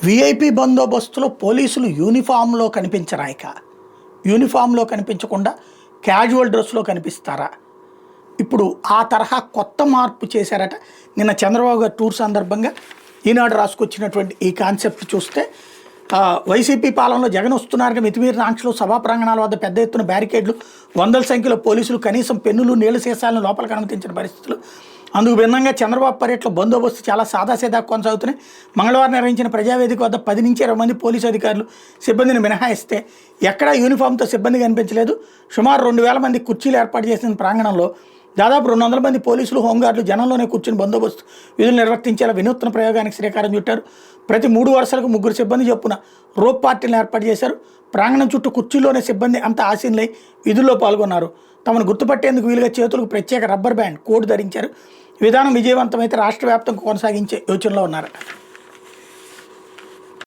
VIP బందోబస్తులో పోలీసులు యూనిఫామ్లో కనిపించరా? ఇక యూనిఫామ్లో కనిపించకుండా క్యాజువల్ డ్రెస్లో కనిపిస్తారా? ఇప్పుడు ఆ తరహా కొత్త మార్పు చేశారట. నిన్న చంద్రబాబు గారు టూర్ సందర్భంగా ఈనాడు రాసుకొచ్చినటువంటి ఈ కాన్సెప్ట్ చూస్తే వైసీపీ పాలనలో జగన్ వస్తున్నారుగా మితిమీరిన ఆంక్షలు, సభా ప్రాంగణాల వద్ద పెద్ద ఎత్తున బ్యారికేడ్లు, వందల సంఖ్యలో పోలీసులు, కనీసం పెన్నులు నీళ్ల సీసాలను లోపలికి అనుమతించిన పరిస్థితులు. అందుకు భిన్నంగా చంద్రబాబు పర్యటనలో బందోబస్తు చాలా సాదాసీదా కొనసాగుతున్నాయి. మంగళవారం నిర్వహించిన ప్రజావేదిక వద్ద 10 నుంచి 20 మంది పోలీసు అధికారులు సిబ్బందిని మినహాయిస్తే ఎక్కడా యూనిఫామ్తో సిబ్బంది కనిపించలేదు. సుమారు 2000 మంది కుర్చీలు ఏర్పాటు చేసిన ప్రాంగణంలో దాదాపు 200 మంది పోలీసులు, హోంగార్డులు జనంలోనే కూర్చుని బందోబస్తు విధులు నిర్వర్తించేలా వినూత్న ప్రయోగానికి శ్రీకారం చుట్టారు. ప్రతి 3 వరుసలకు 3 సిబ్బంది చొప్పున రోప్ పార్టీలను ఏర్పాటు చేశారు. ప్రాంగణం చుట్టూ కుర్చీలోనే సిబ్బంది అంతా ఆసీనులై విధుల్లో పాల్గొన్నారు. తమను గుర్తుపట్టేందుకు వీలుగా చేతులకు ప్రత్యేక రబ్బర్ బ్యాండ్ కోడ్ ధరించారు. విధానం విజయవంతమైతే రాష్ట్ర వ్యాప్తంగా కొనసాగించే యోచనలో ఉన్నారు.